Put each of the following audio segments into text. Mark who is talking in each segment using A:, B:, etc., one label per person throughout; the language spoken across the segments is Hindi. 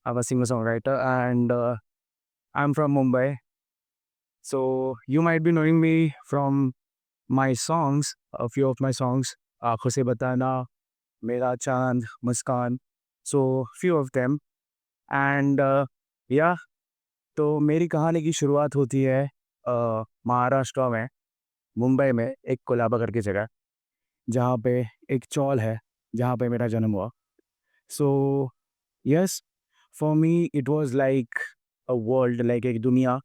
A: I'm a singer-songwriter, and I'm from Mumbai. So you might be knowing me from my songs, a few of my songs, Aankhon Se Batana, Mera Chand, Muskaan. So few of them. And yeah, तो मेरी कहानी की शुरुआत होती है महाराष्ट्र में, मुंबई में एक कोलाबा करके जगह, जहाँ पे एक चौल है, जहाँ पे मेरा जन्म हुआ। So yes, for me it was like a world, like एक दुनिया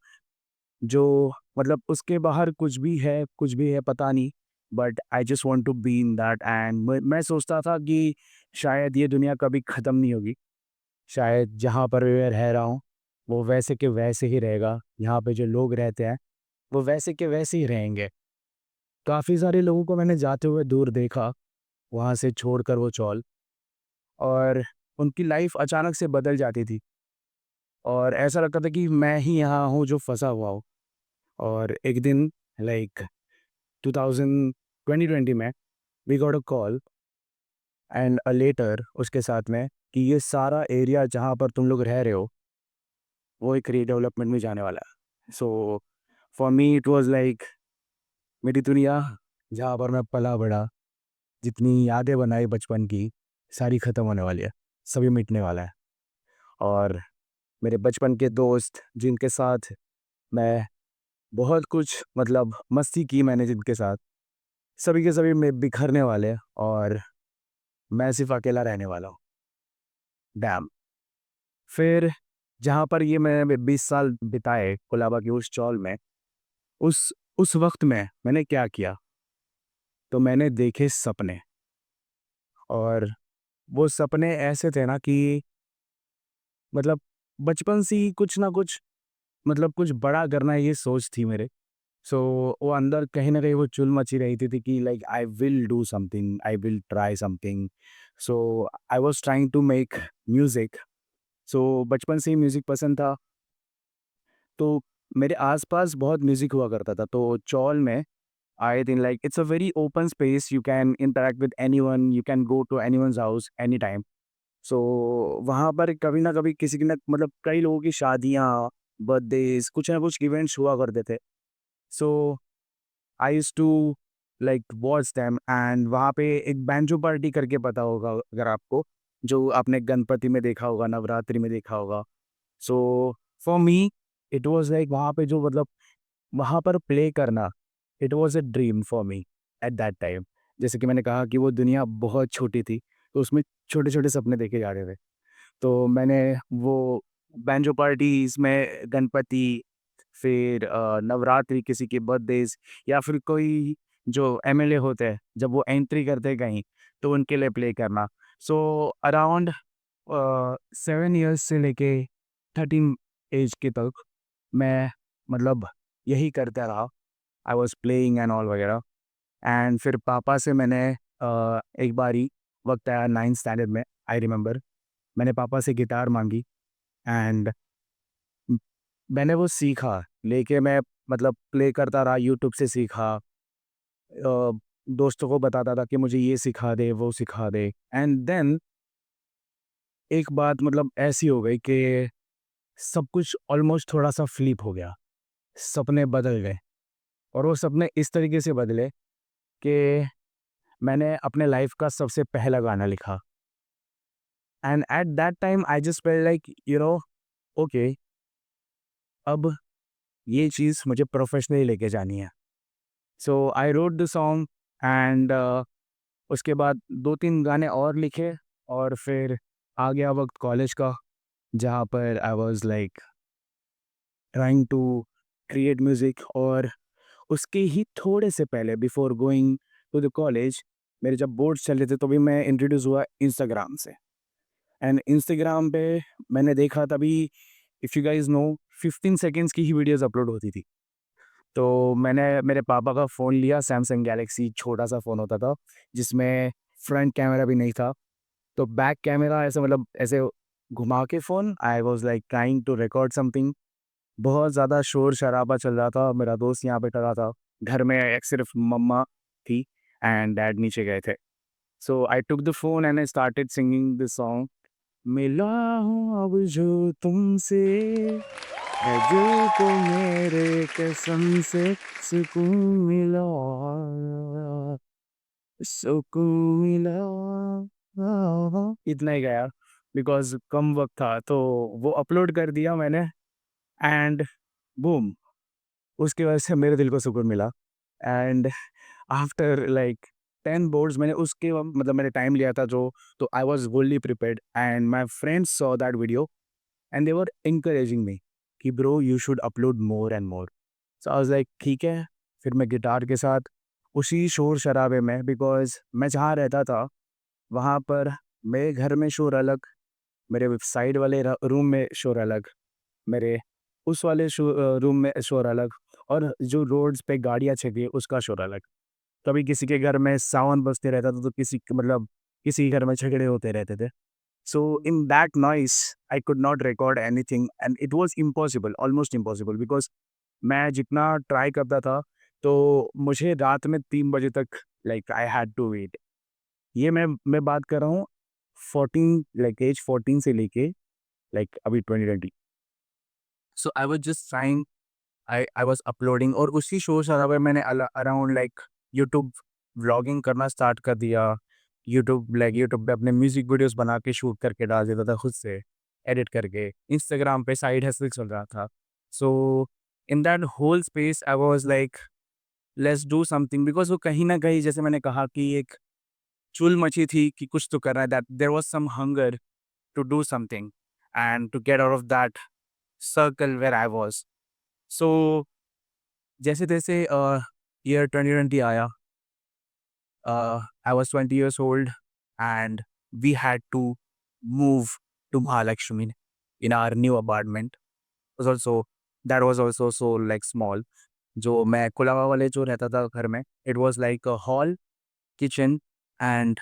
A: जो मतलब उसके बाहर कुछ भी है पता नहीं, but I just want to be in that. And मैं सोचता था कि शायद ये दुनिया कभी ख़त्म नहीं होगी, शायद जहाँ पर मैं रह रहा हूँ वो वैसे के वैसे ही रहेगा, यहाँ पे जो लोग रहते हैं वो वैसे के वैसे ही रहेंगे। काफ़ी सारे लोगों को मैंने जाते हुए दूर देखा, वहाँ से छोड़कर वो चौल, और उनकी लाइफ अचानक से बदल जाती थी और ऐसा लगता था कि मैं ही यहाँ हूँ जो फंसा हुआ हूँ। और एक दिन लाइक 2020 में we got a call and a letter उसके साथ में कि ये सारा एरिया जहाँ पर तुम लोग रह रहे हो वो एक रीडेवलपमेंट में जाने वाला है। So for me it was like मेरी दुनिया जहाँ पर मैं पला बड़ा, जितनी यादें बनाई बचपन की, सारी ख़त्म होने वाली है, सभी मिटने वाला है। और मेरे बचपन के दोस्त जिनके साथ मैं बहुत कुछ मतलब मस्ती की मैंने जिनके साथ, सभी के सभी में बिखरने वाले हैं और मैं सिर्फ अकेला रहने वाला हूँ। डैम! फिर जहाँ पर ये मैंने 20 साल बिताए कोलाबा की उस चौल में, उस वक़्त में मैंने क्या किया, तो मैंने देखे सपने, और वो सपने ऐसे थे ना कि मतलब बचपन से ही कुछ ना कुछ मतलब कुछ बड़ा करना ये सोच थी मेरे। सो वो अंदर कहीं न कहीं वो चुल मची रही थी कि like I will do something, I will try something. So I was trying to make music. So बचपन से ही म्यूज़िक पसंद था, तो मेरे आस-पास बहुत म्यूज़िक हुआ करता था। तो चौल में I think like it's a very open space, you can interact with anyone, you can go to anyone's house any time. So वहाँ पर कभी ना कभी किसी की ना मतलब कई लोगों की शादियाँ, बर्थडेज़, कुछ ना कुछ इवेंट्स हुआ करते थे। So I used to like watch them, and वहाँ पे एक बैंजो पार्टी करके पता होगा अगर आपको, जो आपने गणपति में देखा होगा, नवरात्रि में देखा होगा। सो for me it was like वहाँ पे जो मतलब वहाँ पर प्ले करना, it was a dream for me at that time. जैसे कि मैंने कहा कि वो दुनिया बहुत छोटी थी, तो उसमें छोटे-छोटे सपने देखे जा रहे थे। तो मैंने वो बैंजो पार्टीज़ में गणपति, फिर नवरात्रि, किसी के बर्थडेज़, या फिर कोई जो एमएलए होते हैं, जब वो एंट्री करते हैं कहीं, तो उनके लिए प्ले करना। सो अराउंड 7 इयर्स से लेके 13 ऐज के तक मैं मतलब यही करता रहा। I was playing and all वगैरह। एंड फिर पापा से मैंने एक बारी वक़्त आया 9th स्टैंडर्ड में, आई रिमेंबर, मैंने पापा से गिटार माँगी, एंड मैंने वो सीखा, लेके मैं मतलब प्ले करता रहा, यूट्यूब से सीखा। दोस्तों को बताता था कि मुझे ये सिखा दे, वो सिखा दे, एंड देन एक बात मतलब ऐसी हो गई कि सब कुछ ऑलमोस्ट थोड़ा-सा फ्लिप हो गया, सपने बदल गए, और वो सपने इस तरीके से बदले कि मैंने अपने लाइफ़ का सबसे पहला गाना लिखा, and at that time I just felt like okay, अब ये चीज़ मुझे प्रोफ़ेशनली लेके जानी है। So I wrote the song, and उसके बाद 2-3 गाने और लिखे, और फिर आ गया वक़्त कॉलेज का, जहाँ पर I was like trying to create music. और उसके ही थोड़े से पहले before going to the college, मेरे जब बोर्ड्स चल रहे थे, तभी मैं इंट्रोड्यूस हुआ इंस्टाग्राम से। एंड इंस्टाग्राम पे मैंने देखा तभी, if you guys know, 15 seconds की ही वीडियोज़ अपलोड होती थी। तो मैंने मेरे पापा का फ़ोन लिया, सैमसंग गैलेक्सी छोटा-सा फ़ोन होता था, जिसमें फ्रंट कैमरा भी नहीं था। तो बैक कैमरा ऐसे मतलब ऐसे घुमा के phone, I was like trying to record something. बहुत ज़्यादा शोर-शराबा चल रहा था, मेरा दोस्त यहाँ पे खड़ा था। घर में एक सिर्फ़ मम्मा थी एंड डैड नीचे गए थे। So I took the phone and I started singing the song, मिला हूँ अब जो तुमसे, है दिल को मेरे कसम से सुकून मिला, सुकून मिला। इतना ही गया बिकॉज़ कम वक़्त था, तो वो अपलोड कर दिया मैंने एंड बूम! उसकी वजह से मेरे दिल को सुकून मिला एंड आफ्टर लाइक 10 बोर्ड्स मैंने उसके मतलब मैंने टाइम लिया था जो, तो I was fully prepared and my friends saw that video and they were encouraging me कि bro you should upload more and more. So I was like ठीक है, फिर मैं गिटार के साथ उसी शोर-शराबे में बिकॉज़ मैं जहाँ रहता था, वहाँ पर मेरे घर में शोर अलग, मेरे साइड वाले रूम में शोर अलग, मेरे उस वाले रूम में शोर अलग और जो रोड्स पे गाड़ियाँ चलती है उसका शोर अलग। कभी किसी के घर में साउंड बजते रहता था तो मतलब किसी के घर में झगड़े होते रहते थे। So in that noise I could not record anything and it was impossible, almost impossible because मैं जितना ट्राई करता था, तो मुझे रात में 3 बजे तक like I had to wait. ये मैं बात कर रहा हूँ 14 लाइक एज 14 से लेके लाइक अभी 2020। So I was just trying, I was uploading और उसी शोर-शराबे में मैंने अराउंड लाइक यूट्यूब व्लॉगिंग करना स्टार्ट कर दिया। यूट्यूब पे अपने म्यूज़िक वीडियोज़ बना के शूट करके डाल देता था खुद से, एडिट करके। इंस्टाग्राम पे साइड हसल चल रहा था। So in that whole space I was like let's do something because वो कहीं न कहीं जैसे मैंने कहा कि एक चुल मची थी कि कुछ तो करना है, that there was some hunger to do something and to get out of that circle where I was. So जैसे-तैसे ईयर 2020 आया, I was 20 years old and we had to move to Mahalakshmi in our new apartment. Was also that was also so like small. जो मैं कोलाबा वाले जो रहता था घर में, it was like a hall, kitchen and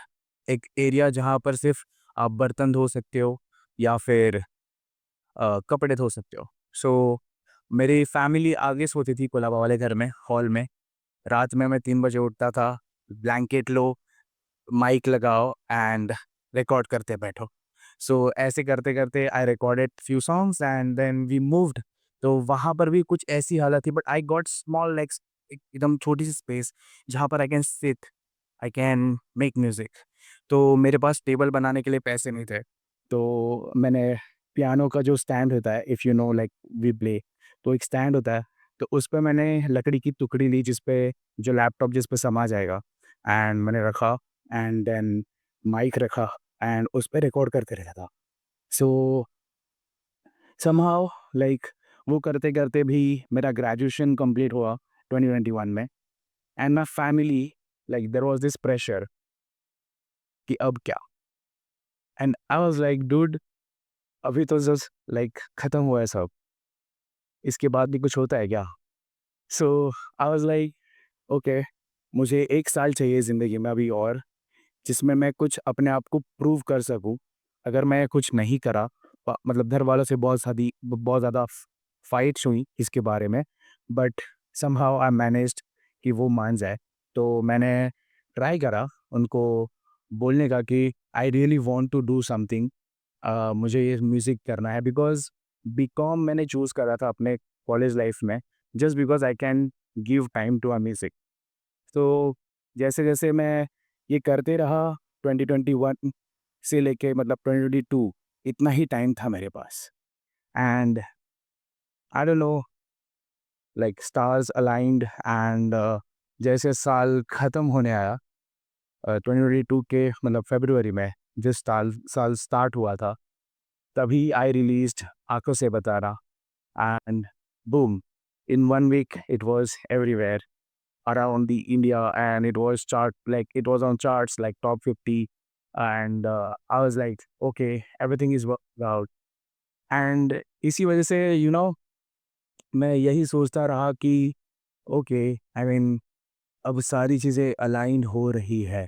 A: एक एरिया जहाँ पर सिर्फ़ आप बर्तन धो सकते हो या फिर कपड़े धो सकते हो। सो मेरी फैमिली आगे सोती थी कोलाबा वाले घर में, हॉल में। रात में मैं 3 बजे उठता था, ब्लैंकेट लो, माइक लगाओ एंड रिकॉर्ड करते बैठो। सो ऐसे करते-करते I recorded few songs and then we moved. तो वहाँ पर भी कुछ ऐसी हालत थी but I got small like एकदम छोटी-सी स्पेस जहाँ पर I can sit, I can make music. तो मेरे पास टेबल बनाने के लिए पैसे नहीं थे। तो मैंने पियानो का जो स्टैंड होता है if you know like we play, तो एक स्टैंड होता है, तो उस पे मैंने लकड़ी की टुकड़ी ली जिस पे जो लैपटॉप जिस पे समा जाएगा एंड मैंने रखा एंड देन माइक रखा एंड उस पे रिकॉर्ड करते रहता था। सो समहाउ लाइक वो करते-करते भी मेरा ग्रेजुएशन कंप्लीट हुआ 2021 में and my family like there was this pressure कि अब क्या? And I was like dude अभी तो जस्ट लाइक खत्म हुआ है सब, इसके बाद भी कुछ होता है क्या? सो आई वाज़ लाइक ओके, मुझे 1 साल चाहिए ज़िंदगी में अभी और जिसमें मैं कुछ अपने आप को प्रूव कर सकूँ। अगर मैं कुछ नहीं करा मतलब घर वालों से बहुत ज़्यादा फाइट्स हुई इसके बारे में, बट समहाउ आई मैनेज्ड कि वो मान जाए। तो मैंने ट्राई करा उनको बोलने का कि I really want to do something, मुझे ये म्यूज़िक करना है बिकॉज़ बीकॉम मैंने चूज़ करा था अपने कॉलेज लाइफ़ में just because I can give time to music. तो जैसे-जैसे मैं ये करते रहा 2021 से लेके मतलब 2022 इतना ही टाइम था मेरे पास and I don't know like stars aligned and जैसे साल ख़त्म होने आया 2022 के मतलब फ़रवरी में जिस साल साल स्टार्ट हुआ था, तभी आई रिलीज़्ड आँखों से बताना and boom! In 1 week it was everywhere around the India and it was it was on charts like top 50 and I was like okay everything is worked out and इसी वजह से मैं यही सोचता रहा कि ओके आई मीन अब सारी चीज़ें अलाइन हो रही है,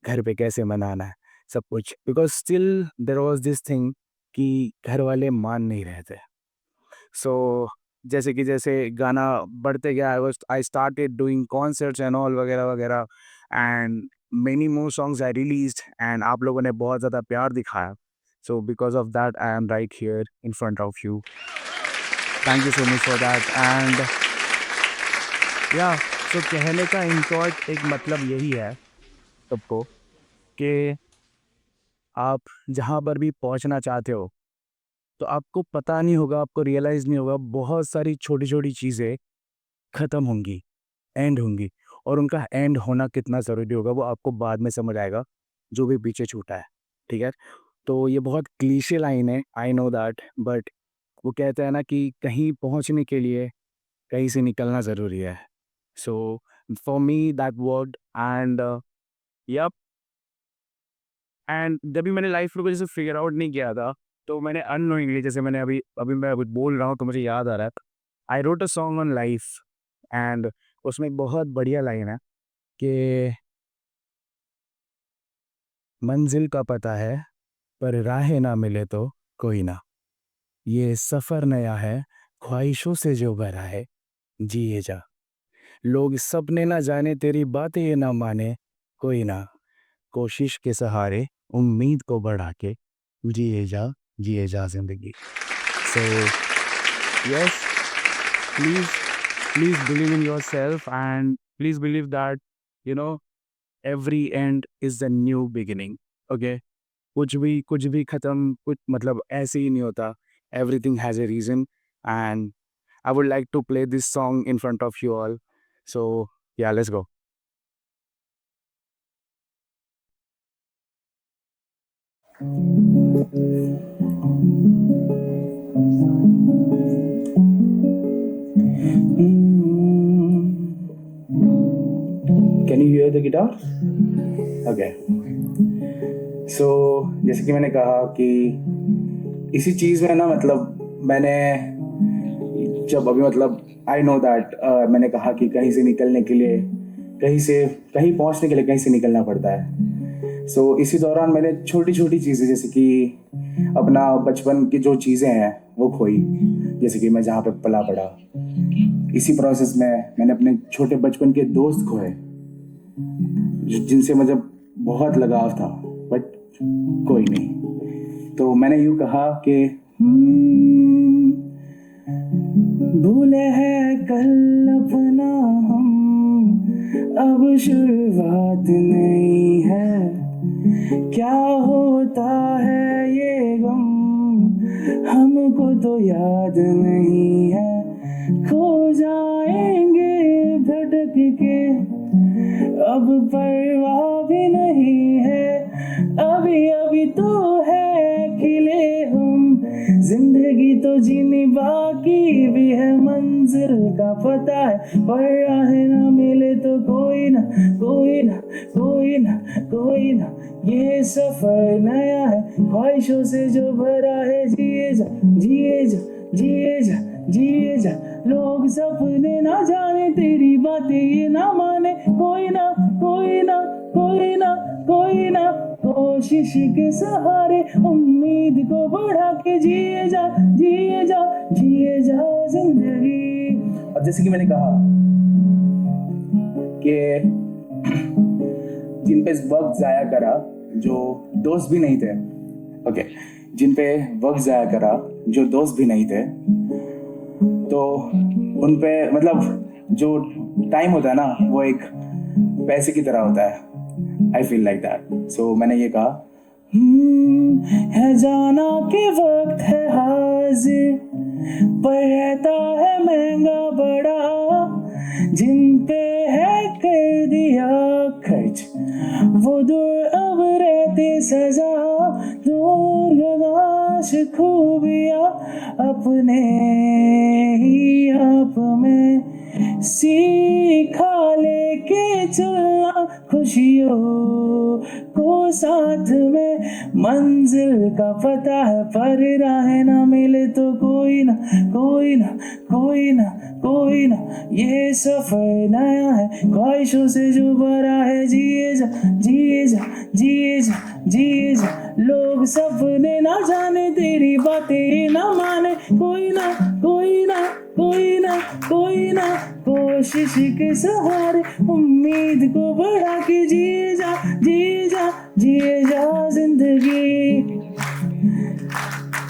A: घर पे कैसे मनाना है सब कुछ because still there was this thing कि घर वाले मान नहीं रहे थे। सो जैसे कि जैसे गाना बढ़ते गया I started doing concerts and all वगैरह वगैरह and many more songs I released and आप लोगों ने बहुत ज़्यादा प्यार दिखाया। So because of that, I am right here in front of you. Thank you so much for that. And yeah, so कहने का इन शॉर्ट एक मतलब यही है सबको कि आप जहाँ पर भी पहुँचना चाहते हो, तो आपको पता नहीं होगा, आपको रियलाइज़ नहीं होगा, बहुत सारी छोटी-छोटी चीज़ें ख़त्म होंगी, एंड होंगी, और उनका एंड होना कितना ज़रूरी होगा वो आपको बाद में समझ आएगा, जो भी पीछे छूटा है, ठीक है? तो ये बहुत क्लीशे लाइन है, आई नो दैट, बट वो कहते हैं ना कि कहीं पहुँचने के लिए कहीं से निकलना ज़रूरी है। So for me that worked and yep. And जब भी मैंने लाइफ को जैसे फिगर आउट नहीं किया था, तो मैंने अननोइंगली, जैसे मैंने अभी अभी मैं अभी बोल रहा हूँ तो मुझे याद आ रहा है, I wrote a song on life, and उसमें एक बहुत बढ़िया लाइन है कि मंजिल का पता है पर राहें ना मिले तो कोई ना, ये सफ़र नया है ख्वाहिशों से जो भरा है, जिए जा, लोग सपने ना जाने तेरी बातें ये ना माने कोई ना, कोशिश के सहारे उम्मीद को बढ़ा के जिए जा जिंदगी। So yes, please please believe in your self, and please believe that you know every and is the new beginning. Okay, कुछ भी खत्म, कुछ मतलब ऐसे ही नहीं होता, everything has a reason, and I would like to play this song in front of you all. So yeah, let's go. Can you hear the guitar? Okay. So जैसे कि मैंने कहा कि इसी चीज़ में ना, मतलब मैंने जब अभी मतलब आई नो दैट, मैंने कहा कि कहीं से निकलने के लिए, कहीं पहुंचने के लिए कहीं से निकलना पड़ता है। सो इसी दौरान मैंने छोटी छोटी चीज़ें, जैसे कि अपना बचपन की जो चीज़ें हैं वो खोई, जैसे कि मैं जहाँ पे पला पड़ा। इसी प्रोसेस में मैंने अपने छोटे बचपन के दोस्त खोए, जिनसे मुझे बहुत लगाव था, बट कोई नहीं। तो मैंने यूँ कहा कि भूले हैं कल अपना हम, अब शुरुआत नहीं है, क्या होता है ये गम, हमको तो याद नहीं है, खो जाएंगे भटक के, अब परवाह भी नहीं है, अभी अभी तो है खिले हम, जिंदगी तो जीनी बाकी भी है, मंजिल का पता है पर राहें ना मिले तो कोई ना कोई ना कोई ना कोई ना, ये सफर नया है ख्वाहिशों से जो भरा है, जिए जा जिए जा जिए जा जिए जा, लोग सपने ना जाने तेरी बातें ये ना माने कोई ना कोई ना कोई ना कोई ना, कोशिश के सहारे उम्मीद को बढ़ा के जिए जा जिंदगी। अब जैसे कि मैंने कहा कि जिन पे वक्त जाया करा जो दोस्त भी नहीं थे, ओके, जिन पे वक्त जाया करा जो दोस्त भी नहीं थे, तो उन पे मतलब जो टाइम होता है ना, वो एक पैसे की तरह होता है। I feel like that. So मैंने ये कहा, है जाना के वक्त है हाजिर, पर रहता है महंगा बड़ा, जिन पे है कर दिया खर्च, वो दूर अब रहते सजा, दूर गदाश खूबिया अपने ही आप में, सीखा लेके चलना खुशियों को साथ में, मंजिल का पता है पर राहें ना मिले तो कोई ना कोई ना कोई ना कोई ना, ये सफर नया है ख्वाहिशों से जो भरा है, जिए जा जिए जा जिए जा जिए जा, लोग सपने ना जाने तेरी बातें ना माने कोई ना कोई ना कोई ना कोई ना, कोशिश के सहारे उम्मीद को बढ़ा के जिए जा जिए जा जिए जा जिंदगी।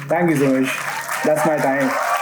B: Thank you so much. That's my time.